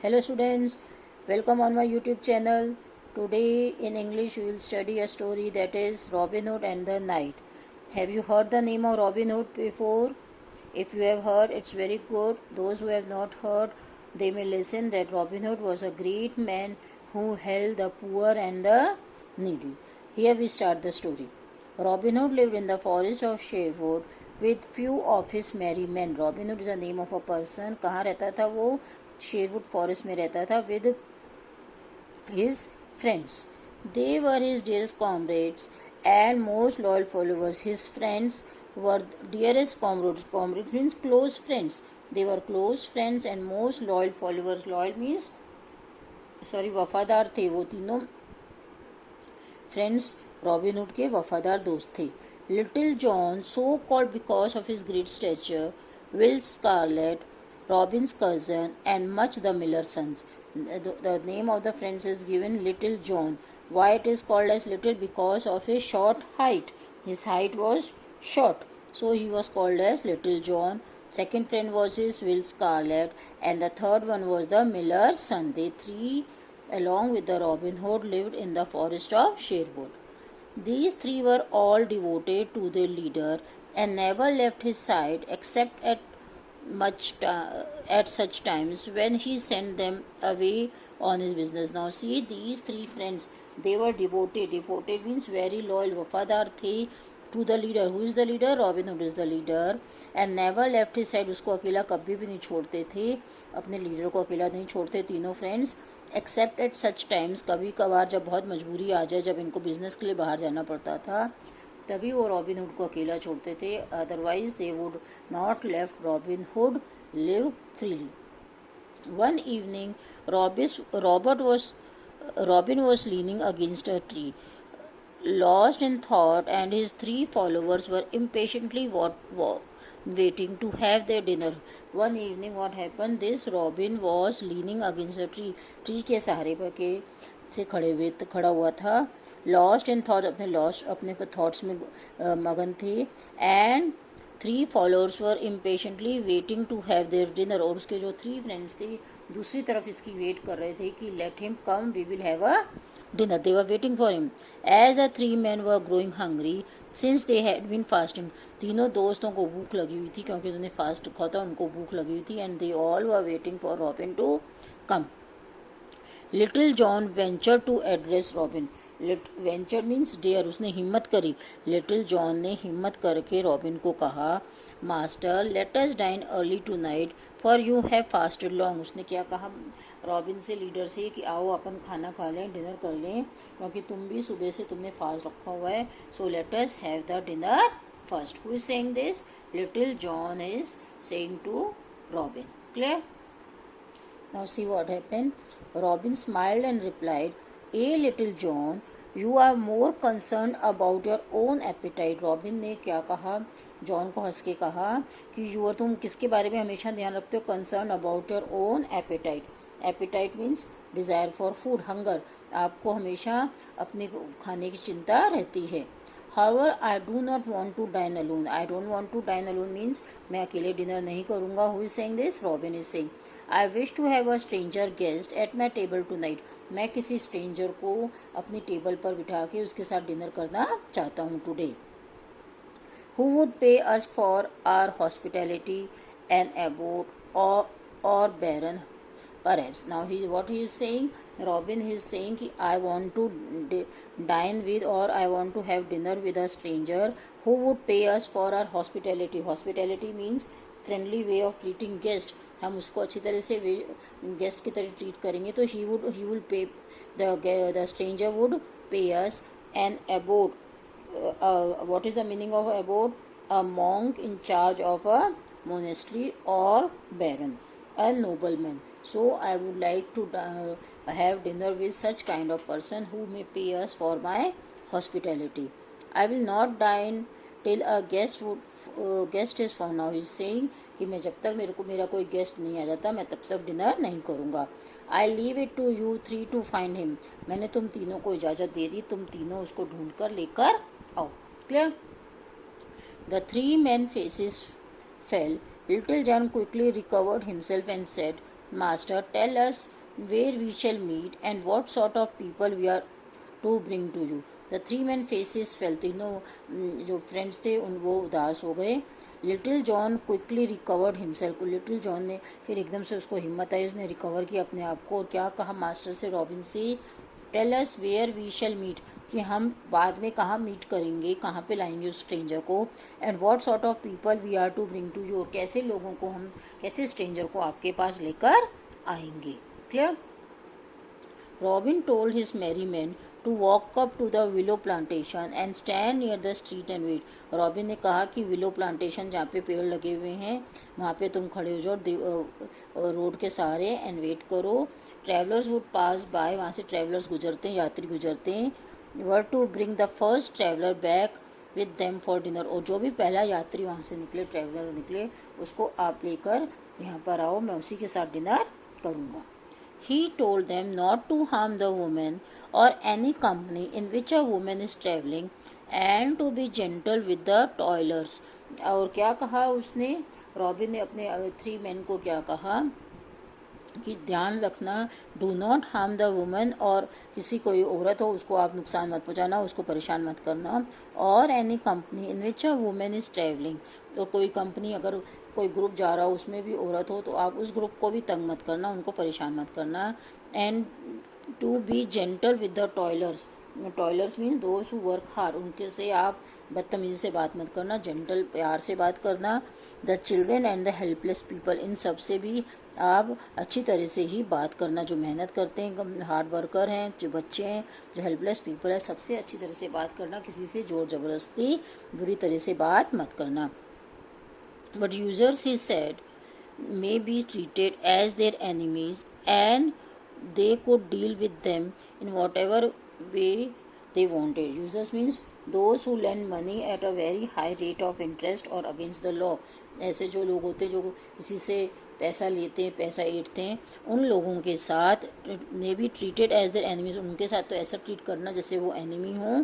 Hello students, welcome on my YouTube channel. Today in English we will study a story that is Robin Hood and the Knight. Have you heard the name of Robin Hood before? If you have heard, it's very good. Those who have not heard, they may listen that Robin Hood was a great man who helped the poor and the needy. Here we start the story. Robin Hood lived in the forest of Sherwood with few of his merry men. Robin Hood is the name of a person. कहाँ रहता था वो? Sherwood forest में रहता था with his friends. They were his dearest comrades and most loyal followers. His friends were dearest comrades. Comrades means close friends. They were close friends and most loyal followers. Loyal means वफादार थे वो तीनों friends robin hood के वफादार दोस्त थे. Little John, so called because of his great stature, Will Scarlet, Robin's cousin, and Much the Miller's sons. The name of the friends is given Little John. Why it is called as little? Because of his short height. His height was short, so he was called as Little John. Second friend was his Will Scarlet, and the third one was the Miller's son. They three, along with the Robin Hood, lived in the forest of Sherwood. These three were all devoted to their leader and never left his side except at such times when he sent them away on his business. Now see, these three friends, they were devoted. Devoted means very loyal, वफादार थे to the leader. Who is the leader? Robin Hood is the leader. And never left his side. उसको अकेला कभी भी नहीं छोड़ते थे, अपने लीडर को अकेला नहीं छोड़ते तीनों friends. Accept at such times, कभी कभार जब बहुत मजबूरी आ जाए, जब इनको बिजनेस के लिए बाहर जाना पड़ता था, तभी वो रॉबिन हुड को अकेला छोड़ते थे. Otherwise they would not left robin hood live freely. One evening Robin was leaning against a tree, lost in thought, and his three followers were impatiently waiting to have their dinner. One evening what happened, this Robin was leaning against a tree. Tree के सहारे पर के से खड़ा हुआ था. Lost in thought, अपने thoughts में मगन थे. And three followers were impatiently waiting to have their dinner. और उसके जो थ्री फ्रेंड्स थे दूसरी तरफ इसकी वेट कर रहे थे कि let him come, we will have a dinner. They were waiting for him. As the three man were growing hungry since they had been fasting. तीनों दोस्तों को भूख लगी हुई थी क्योंकि उन्होंने फास्ट रखा था, उनको भूख लगी हुई थी. And they all were waiting for Robin to come. Little John venture to address Robin. Venture means dare, उसने हिम्मत करी. लिटिल जॉन ने हिम्मत करके रॉबिन को कहा, master let us dine early tonight for you have fasted long. उसने क्या कहा रॉबिन से, लीडर से, कि आओ अपन खाना खा लें, डिनर कर लें, क्योंकि तुम भी सुबह से तुमने फास्ट रखा हुआ है. So let us have the dinner first. Who is saying this? Little John is saying to Robin. Clear? Now see what happened. Robin smiled and replied, Little John, you are more concerned about your own appetite. Robin ने क्या कहा, John को हंस के कहा कि तुम किसके बारे में हमेशा ध्यान रखते हो? Concern about your own appetite. Appetite means desire for food, hunger. आपको हमेशा अपने खाने की चिंता रहती है. However, I do not want to dine alone. I don't want to dine alone means मैं अकेले डिनर नहीं करूँगा. Who is saying this? Robin is saying. I wish to have a stranger guest at my table tonight. मैं किसी stranger को अपनी table पर बिठा के उसके साथ डिनर करना चाहता हूँ today. Who would pay us for our hospitality, an abbot or baron perhaps? Now what he is saying, Robin is saying कि I want to dine with, or I want to have dinner with a stranger who would pay us for our hospitality. Hospitality means friendly way of treating guest. हम उसको अच्छी तरह से guest की तरह treat करेंगे. तो he will pay, the stranger would pay us an abbot. What is the meaning of abbot? A monk in charge of a monastery, or baron, a nobleman. So I would like to have dinner with such kind of person who may pay us for my hospitality. I will not dine till a guest is found. Now he is saying कि मैं जब तक मेरा कोई guest नहीं आ जाता, मैं तब तक डिनर नहीं करूँगा. I leave it to you three to find him. मैंने तुम तीनों को इजाज़त दे दी, तुम तीनों उसको ढूंढ कर लेकर आओ. Clear? The three men faces fell. Little John quickly recovered himself and said, Master, tell us where we shall meet and what sort of people we are to bring to you. The three men faces fell. तीनों जो friends थे उन वो उदास हो गए. Little John quickly recovered himself. Little John ने फिर एकदम से उसको हिम्मत आई, उसने रिकवर किया अपने आप को और क्या कहा मास्टर से, रॉबिन से, tell us where we shall meet, कि हम बाद में कहाँ मीट करेंगे, कहाँ पे लाएंगे उस स्ट्रेंजर को, and what sort of people we are to bring to you, और कैसे लोगों को हम, कैसे स्ट्रेंजर को आपके पास लेकर आएंगे. Clear. Robin told his merry men to walk up to the willow plantation and stand near the street and wait. Robin ने कहा कि विलो प्लांटेशन जहाँ पे पेड़ लगे हुए हैं वहाँ पे तुम खड़े हो जाओ रोड के सहारे एंड वेट करो. ट्रैवलर्स वुड पास बाय, वहाँ से ट्रैवलर्स गुजरते हैं, यात्री गुजरते हैं. Were to bring the first traveller back with them for dinner, और जो भी पहला यात्री वहाँ से निकले, ट्रैवलर निकले, उसको आप लेकर यहाँ पर आओ, मैं उसी के साथ डिनर करूँगा. He told them not to harm the woman or any company in which a woman is traveling and to be gentle with the toilers. और क्या कहा उसने, रॉबिन ने अपने थ्री मैन को क्या कहा कि ध्यान रखना, do not harm the woman, और किसी कोई औरत हो उसको आप नुकसान मत पहुंचाना, उसको परेशान मत करना. और any company in which a women is travelling, तो कोई कंपनी अगर कोई ग्रुप जा रहा हो उसमें भी औरत हो तो आप उस ग्रुप को भी तंग मत करना, उनको परेशान मत करना. And to be gentle with the toilers, toilers mean those who work hard, उनके से आप बदतमीजी से बात मत करना, जेंटल प्यार से बात करना. The children and the helpless people, इन सब से भी आप अच्छी तरह से ही बात करना, जो मेहनत करते हैं, हार्ड वर्कर हैं, जो बच्चे हैं, जो हेल्पलेस पीपल है, सबसे अच्छी तरह से बात करना, किसी से जोर ज़बरदस्ती बुरी तरह से बात मत करना. But users he said may be treated as their enemies and they could deal with them in whatever way they wanted. Users means those who lend money at a very high rate of interest or against the law. ऐसे जो लोग होते हैं जो किसी से पैसा लेते हैं, पैसा ऐंठते हैं, उन लोगों के साथ may be treated as their enemies, उनके साथ तो ऐसा ट्रीट करना जैसे वो एनिमी हों.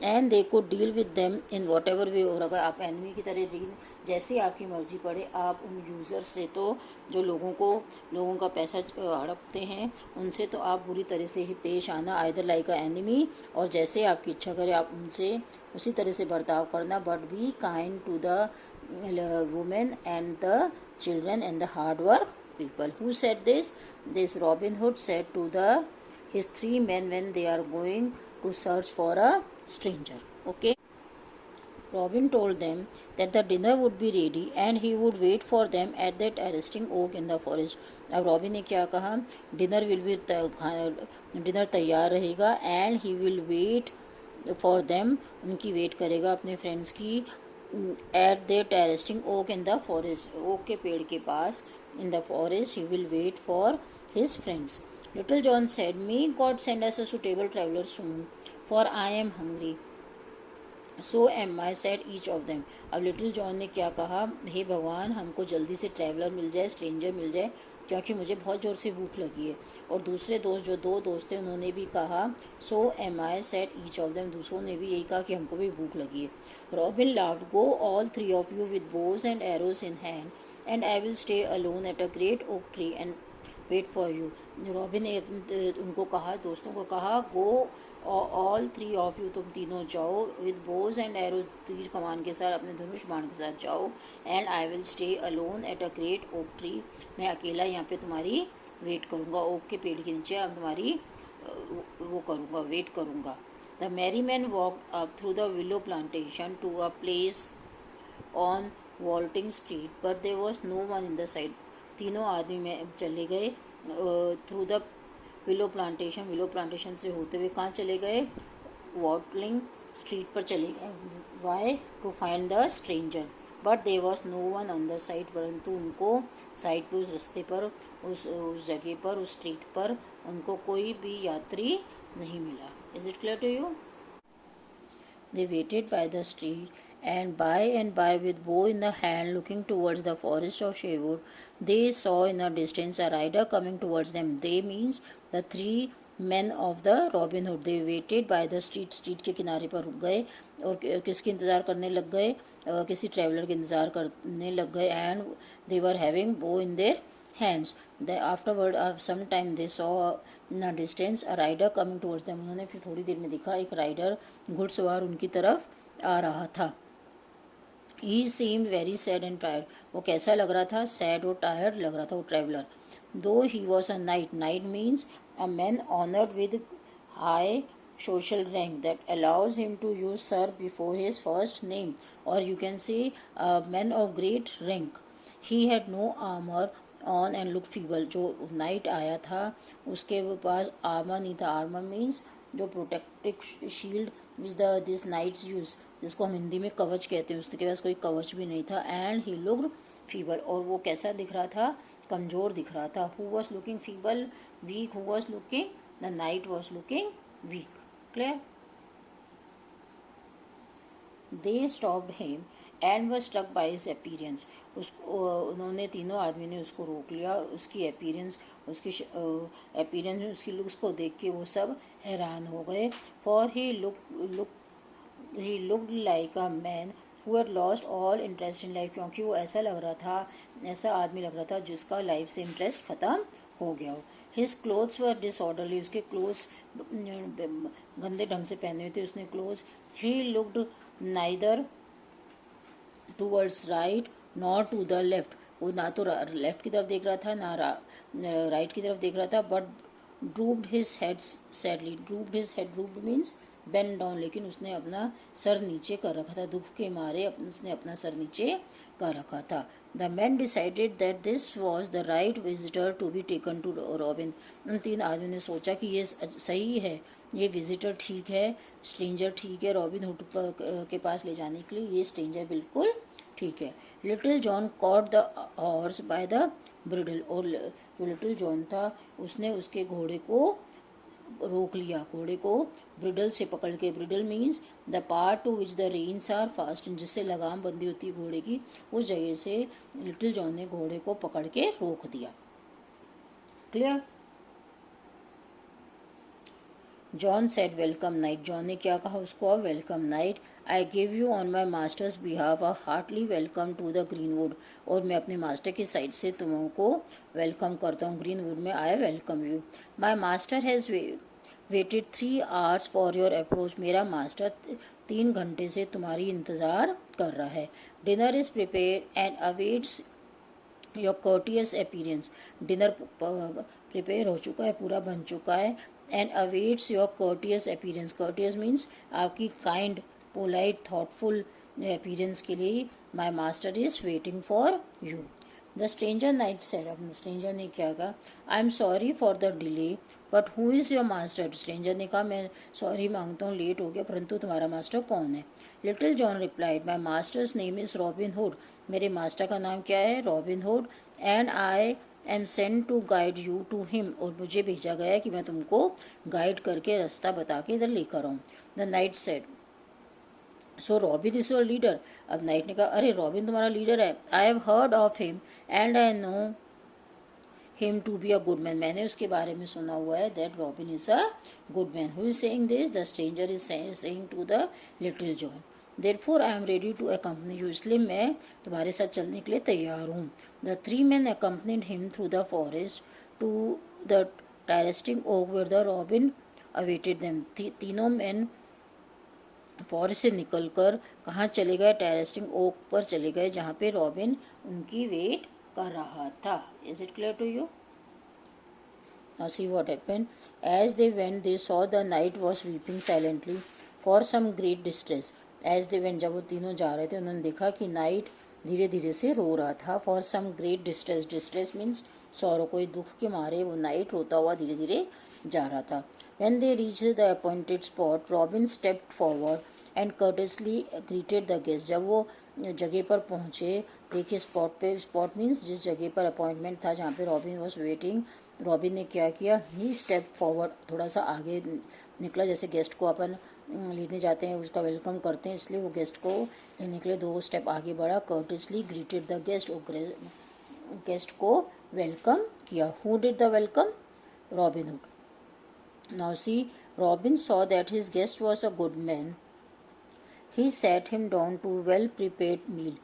एंड दे को deal with them in what ever वे, और अगर आप एनिमी की तरह डील जैसे आपकी मर्जी पड़े आप उन यूज़र से, तो जो लोगों का पैसा हड़पते हैं उनसे तो आप बुरी तरह से ही पेश आना, आइदर लाइक अ एनिमी, और जैसे आपकी इच्छा करे आप उनसे उसी तरह से बर्ताव करना. But be kind to the women and the children and the hard work people. Who said this? This Robin Hood said to his three men when they are going to search for a stranger. Okay. Robin told them that the dinner would be ready and he would wait for them at that arresting oak in the forest. अब Robin ने क्या कहा, dinner तैयार रहेगा and he will wait for them, उनकी wait करेगा अपने friends की, at that arresting oak in the forest, oak के पेड़ के पास, in the forest he will wait for his friends. Little John said, May God send us a suitable traveler soon, for I am hungry. So am I, said each of them. अब little John ने क्या कहा, हे भगवान हमको जल्दी से traveller मिल जाए, stranger मिल जाए, क्योंकि मुझे बहुत ज़ोर से भूख लगी है. और दूसरे दोस्त, जो दो दोस्त थे, उन्होंने भी कहा, so am I, said each of them, दूसरों ने भी यही कहा कि हमको भी भूख लगी है. Robin laughed, go all three of you with bows and arrows in hand and I will stay alone at a great oak tree and wait for you. Robin ने उनको कहा, दोस्तों को कहा, go all three of you, तुम तीनों जाओ, with bows and arrow, तीर कमान के साथ, अपने धनुष बाण के साथ जाओ, and I will stay alone at a great oak tree, मैं अकेला यहाँ पे तुम्हारी वेट करूँगा, ओक के पेड़ के नीचे अब तुम्हारी वो करूँगा, वेट करूँगा. The merry man walk up through the willow plantation to a place on Watling street but there was no one in the side. तीनों आदमी में चले गए थ्रू द विलो प्लांटेशन से होते हुए कहाँ चले गए, वॉटलिंग स्ट्रीट पर चले गए. Why, to find the stranger, but there was no one on the side, परंतु उनको साइड पर, उस रास्ते पर, उस जगह पर, उस स्ट्रीट पर उनको कोई भी यात्री नहीं मिला. Is it clear to you? They waited by the street, and by, with bow in the hand, looking towards the forest of Sherwood, they saw in the distance a rider coming towards them. They means the three men of the Robin Hood. They waited by the street. Street के किनारे पर रुक गए और किसके इंतज़ार करने लग गए, किसी ट्रैवलर के इंतज़ार करने लग गए. एंड दे वर हैविंग बो in their hands. They afterward of some time they saw in the distance a rider coming towards them. उन्होंने फिर थोड़ी देर में देखा एक राइडर घुड़सवार उनकी तरफ आ रहा था. He seemed very sad and tired. वो कैसा लग रहा था? Sad और tired लग रहा था वो traveller. Though he was a knight. Knight means a man honored with high social rank that allows him to use sir before his first name, or you can say a man of great rank. He had no armor on and looked feeble. जो knight आया था उसके पास armour नहीं था. Armour means जो protective shield which this knights use, जिसको हम हिंदी में कवच कहते हैं, उसके पास कोई कवच भी नहीं था. And he looked feeble. और वो कैसा दिख रहा था? कमज़ोर दिख रहा था. Who was looking feeble? Weak. Who was looking? The knight was looking weak. Clear? They stopped him and were struck by his appearance. उसको उन्होंने तीनों आदमी ने उसको रोक लिया और उसकी अपीयरेंस, उसकी अपीयरेंस उसकी लुक्स को देख के वो सब हैरान हो गए. For he looked like a man who had lost all interest in life. क्योंकि वो ऐसा लग रहा था, ऐसा आदमी लग रहा था जिसका लाइफ से इंटरेस्ट ख़त्म हो गया हो. His clothes were disorderly. उसके क्लोथ्स गंदे ढंग से पहने हुए थे उसने clothes. He looked neither towards right nor to the left. वो ना तो लेफ्ट की तरफ देख रहा था ना राइट की तरफ देख रहा था. But drooped his head sadly. Drooped his head. Drooped means bend down. लेकिन उसने अपना सर नीचे कर रखा था. दुख के मारे उसने अपना सर नीचे कर रखा था. The man decided that this was the right visitor to be taken to Robin. उन तीन आदमियों ने सोचा कि ये सही है, ये विजिटर ठीक है, स्ट्रेंजर ठीक है रॉबिन हुड के पास ले जाने के लिए. ये स्ट्रेंजर बिल्कुल ठीक है. Little John caught the horse by the bridle. और जो लिटिल जॉन था उसने उसके घोड़े को रोक लिया. घोड़े को ब्रिडल से पकड़ के. Bridle means the part to which the reins are fast. जिससे लगाम बंदी होती है घोड़े की, उस जगह से लिटिल जॉन ने घोड़े को पकड़ के रोक दिया. Clear? John said welcome knight. John ने क्या कहा उसको? Welcome knight. I give you on my master's behalf a heartily welcome to the greenwood. और मैं अपने मास्टर की साइड से तुमको वेलकम करता हूँ ग्रीनवुड में. I welcome you. My master has waited 3 hours for your approach. मेरा मास्टर 3 घंटे से तुम्हारी इंतज़ार कर रहा है. Dinner is prepare and awaits your courteous appearance. Dinner prepare हो चुका है, पूरा बन चुका है. And awaits your courteous appearance. Courteous means आपकी काइंड, पोलाइट, थॉटफुल अपीयरेंस के लिए my master is waiting for you. The stranger knight said. अब स्ट्रेंजर ने क्या कहा? I am sorry for the delay but who is your master. Stranger ने कहा मैं सॉरी मांगता हूँ, लेट हो गया, परंतु तुम्हारा मास्टर कौन है? Little John replied my master's name is Robin Hood. मेरे मास्टर का नाम क्या है? Robin Hood. And I am sent to guide you to him. और मुझे भेजा गया है कि मैं तुमको गाइड करके रास्ता बता के इधर लेकर आऊँ. The knight said so Robin is your leader. अब नाइट ने कहा अरे रॉबिन तुम्हारा लीडर है. I have heard of him and I know him to be a good man. मैंने उसके बारे में सुना हुआ है that Robin is a good man. Who is saying this? The stranger is saying to the little John. Therefore I am ready to accompany you. इसलिए मैं तुम्हारे साथ चलने के लिए तैयार हूँ. The 3 men accompanied him through the forest to the terracing oak where the robin awaited them. तीनों मैन फॉरेस्ट से निकलकर कहाँ चले गए? टेरेस्टिंग ओक पर चले गए जहाँ पे रॉबिन उनकी वेट कर रहा था. Is it clear to you? Now see what happened. As they went, they saw the knight was weeping silently for some great distress. As they went, जब वो तीनों जा रहे थे उन्होंने देखा कि नाइट धीरे धीरे से रो रहा था. For some great distress. Distress means sorrow. कोई दुख के मारे वो नाइट रोता हुआ धीरे धीरे जा रहा था. When they reached the appointed spot, Robin stepped forward and courteously greeted the guest. जब वो जगह पर पहुँचे, देखिए स्पॉट पे. स्पॉट मीन्स जिस जगह पर अपॉइंटमेंट था जहाँ पे रॉबिन वॉज वेटिंग. रॉबिन ने क्या किया? ही स्टेप फॉरवर्ड. थोड़ा सा आगे निकला. जैसे गेस्ट को अपन लेने जाते हैं, उसका वेलकम करते हैं, इसलिए वो गेस्ट को लेने के लिए 2 स्टेप आगे बढ़ा. कर्टिसली ग्रीटेड द गेस्ट. और गेस्ट को वेलकम किया. Who did the welcome? Robin hood. Now see, Robin saw that his guest was a good man. He sat him down to well-prepared meal.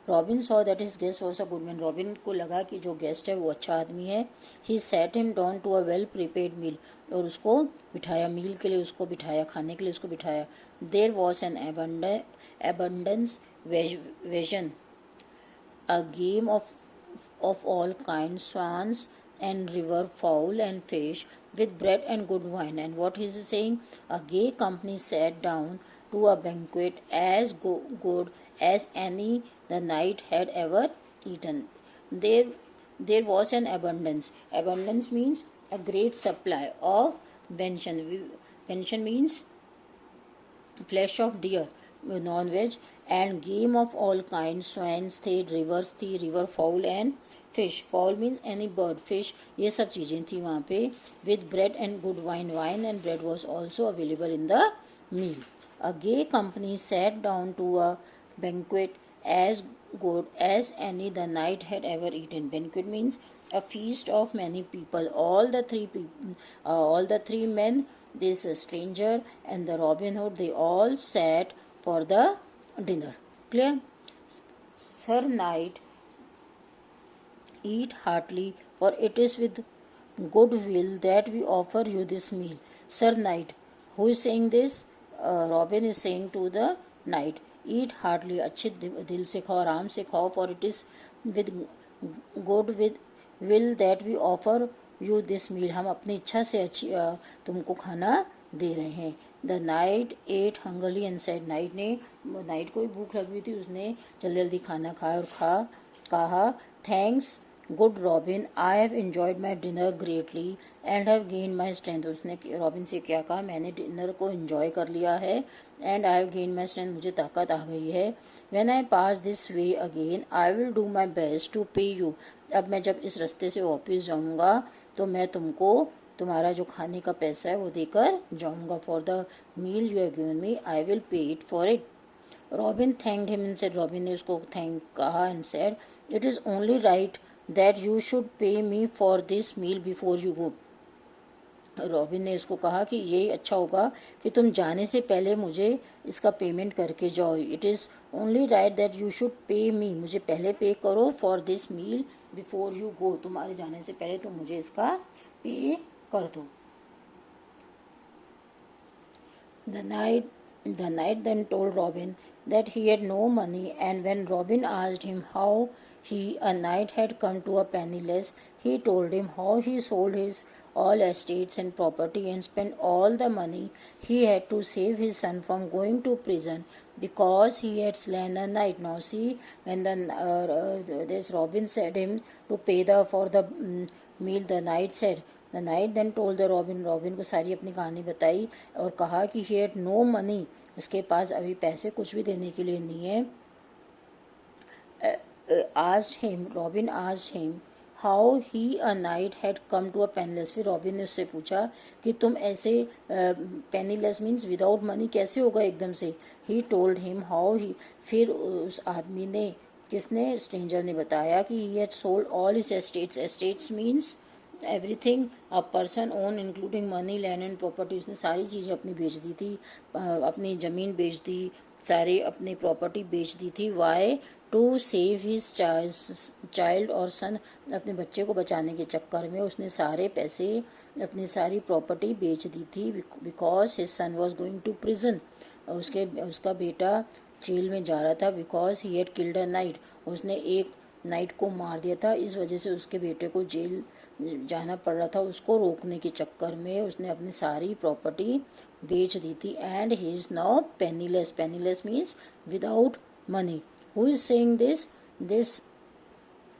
Robin saw that his guest was a good man. Robin को लगा कि जो guest है वो अच्छा आदमी है. He set him down to a well prepared meal. और उसको बिठाया, मील के लिए उसको बिठाया, खाने के लिए उसको बिठाया. There was an abundance vision, a game of all kinds, swans and river fowl and fish, with bread and good wine. And what is he saying? A gay company sat down to a banquet as good as any the night had ever eaten. There was an abundance. Abundance means a great supply of venison. Venison means flesh of deer, non-veg, and game of all kinds, swans थे, rivers थी, river fowl and fish. Fowl means any bird, fish, ये सब चीज़ें थी वहाँ पे. With bread and good wine. Wine and bread was also available in the meal. A gay company sat down to a banquet as good as any the night had ever eaten. Banquet means a feast of many people. All the three men, this stranger and the Robin Hood, they all sat for the dinner. Clear? Sir Knight, eat heartily, for it is with good will that we offer you this meal. Sir Knight, who is saying this? Robin is saying to the knight, eat heartily, अच्छे दिल से खाओ, आराम से खाओ, for it is with good with will that we offer you this meal. हम अपनी इच्छा से अच्छी तुमको खाना दे रहे हैं. The knight ate hungrily and said. Knight को भी भूख लगी हुई थी, उसने जल्दी जल्दी खाना खाया और कहा, thanks good robin, I have enjoyed my dinner greatly and have gain my strength. उसने रॉबिन से क्या कहा? मैंने डिनर को इन्जॉय कर लिया है and I have gain my strength, मुझे ताकत आ गई है. When I pass this way again I will do my best to pay you. अब मैं जब इस रास्ते से वापस जाऊंगा तो मैं तुमको तुम्हारा जो खाने का पैसा है वो देकर जाऊंगा. For the meal you have given me I will pay it for it. Robin thanked him and said. Robin ने उसको थैंक कहा and said, it is only right that you should pay me for this meal before you go. Robin ने उसको कहा कि यही अच्छा होगा कि तुम जाने से पहले मुझे इसका पेमेंट करके जाओ. It is only right that you should pay me, मुझे पहले पे करो, for this meal before you go, तुम्हारे जाने से पहले तुम मुझे इसका पे कर दो. The knight then told Robin that he had no money, and when Robin asked him how a knight had come to a penniless, he told him how he sold his all estates and property and spent all the money he had to save his son from going to prison because he had slain a knight. Now see, when this Robin said him to pay for the meal, the knight said. The knight then told the Robin को सारी अपनी कहानी बताई और कहा कि he had no money, उसके पास अभी पैसे कुछ भी देने के लिए नहीं है. Robin asked him how he a knight had come to a penniless. फिर रॉबिन ने उससे पूछा कि तुम ऐसे penniless means without money कैसे होगा एकदम से. He told him how he, फिर उस आदमी ने, किसने? स्ट्रेंजर ने बताया कि he had sold all his estates. Estates means everything a person own including money, land and property. उसने सारी चीज़ें अपनी बेच दी थी, अपनी ज़मीन बेच दी, सारी अपनी प्रॉपर्टी बेच दी थी. Why? To save his child और सन, अपने बच्चे को बचाने के चक्कर में उसने सारे पैसे, अपनी सारी प्रॉपर्टी बेच दी थी. Because his son was going to prison, उसका बेटा जेल में जा रहा था. Because he had killed a knight, उसने एक नाइट को मार दिया था, इस वजह से उसके बेटे को जेल जाना पड़ रहा था. उसको रोकने के चक्कर में उसने अपनी सारी प्रॉपर्टी बेच दी थी. And he is now penniless. Penniless means without money. Who is saying this? This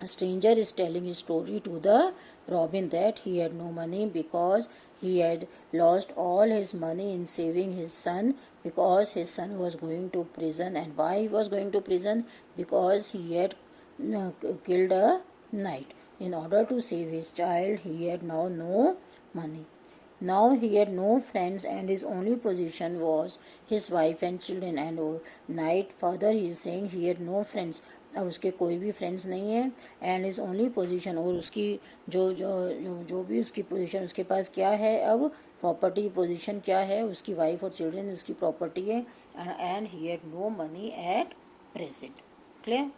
stranger is telling his story to the Robin that he had no money because he had lost all his money in saving his son because his son was going to prison. And why he was going to prison? Because he had killed a knight. In order to save his child, he had now no money. Now he had no friends and his only possession was his wife and children. And knight further he is saying he had no friends. अब उसके कोई भी friends नहीं है. And is only position, और उसकी जो भी उसकी पोजीशन, उसके पास क्या है अब? प्रॉपर्टी. पोजीशन क्या है? उसकी वाइफ और चिल्ड्रन उसकी प्रॉपर्टी है. And he had no money at present. Clear?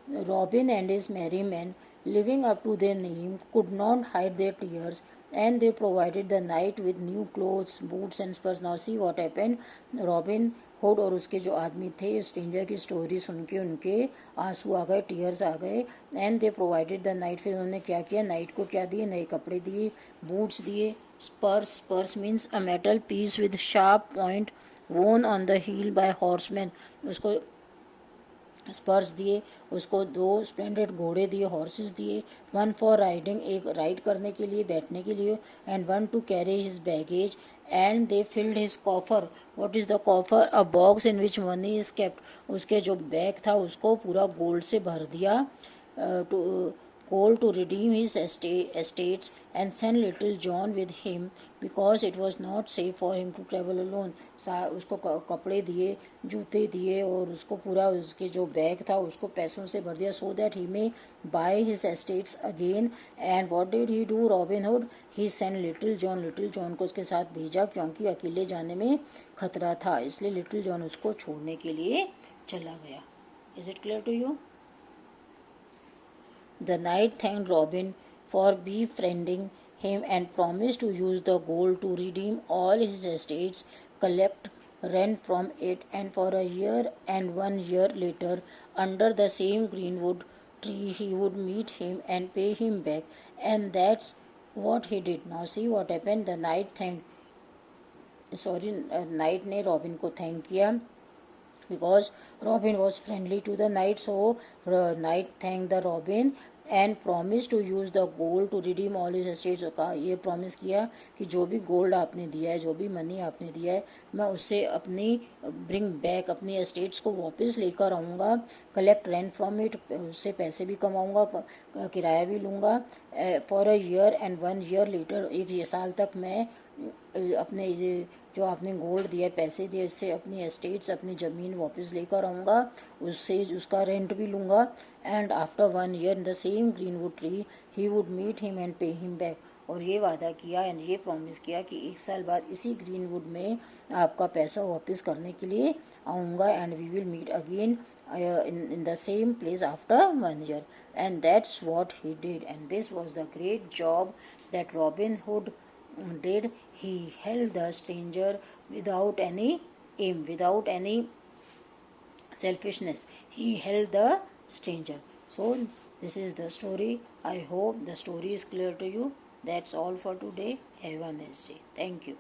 Robin and his merry men, living up to their name, could not hide their tears, and they provided the knight with new clothes, boots and spurs. Now see what happened. Robin hood और उसके जो आदमी थे stranger की story सुन के उनके आंसू आ गए, टीयर्स आ गए. And they provided the night. फिर उन्होंने क्या किया, नाइट को क्या दिए, नए कपड़े दिए, बूट्स दिए, spurs. Spurs means a metal piece with sharp point worn on the heel by horseman. उसको स्पर्स दिए, उसको 2 स्प्लेंडेड घोड़े दिए, हॉर्सेस दिए. 1 फॉर राइडिंग, एक राइड करने के लिए, बैठने के लिए, and 1 to carry his baggage. And they filled his coffer. What is the coffer? A box in which money is kept. उसके जो बैग था उसको पूरा गोल्ड से भर दिया. To gold to redeem his estates, and send little John with him because it was not safe for him to travel alone. उसको कपड़े दिए, जूते दिए और उसको पूरा उसके जो बैग था उसको पैसों से भर दिया so that he may buy his estates again. And what did he do? Robin Hood, he sent little John को उसके साथ भेजा क्योंकि अकेले जाने में खतरा था, इसलिए लिटिल जॉन उसको छोड़ने के लिए चला गया. Is it clear to you? The knight thanked Robin for befriending him and promised to use the gold to redeem all his estates, collect rent from it, and for a year and 1 year later, under the same greenwood tree, he would meet him and pay him back. And that's what he did. Now see what happened. The knight knight ने robin को thank किया because Robin was friendly to the knight. So knight thanked the Robin and promised to use the gold to redeem all his estates. का ये promise किया कि जो भी gold आपने दिया है, जो भी मनी आपने दिया है, मैं उससे अपनी ब्रिंग बैक, अपनी एस्टेट्स को वापस लेकर आऊँगा. कलेक्ट रेंट फ्रॉम इट, उससे पैसे भी कमाऊँगा, किराया भी लूँगा. For a year and 1 year later, 1 साल तक मैं अपने जो आपने गोल्ड दिया, पैसे दिए, इससे अपनी एस्टेट्स, अपनी ज़मीन वापस लेकर आऊँगा, उससे उसका रेंट भी लूँगा. And after 1 year in the same greenwood tree he would meet him and pay him back. और ये वादा किया एंड ये प्रॉमिस किया कि 1 साल बाद इसी ग्रीनवुड में आपका पैसा वापस करने के लिए आऊँगा. And we will meet again in the same place after 1 year. And that's what he did. And this was the great job that Robin Hood did. He held the stranger without any aim, without any selfishness. He held the stranger. So this is the story. I hope the story is clear to you. That's all for today. Have a nice day. Thank you.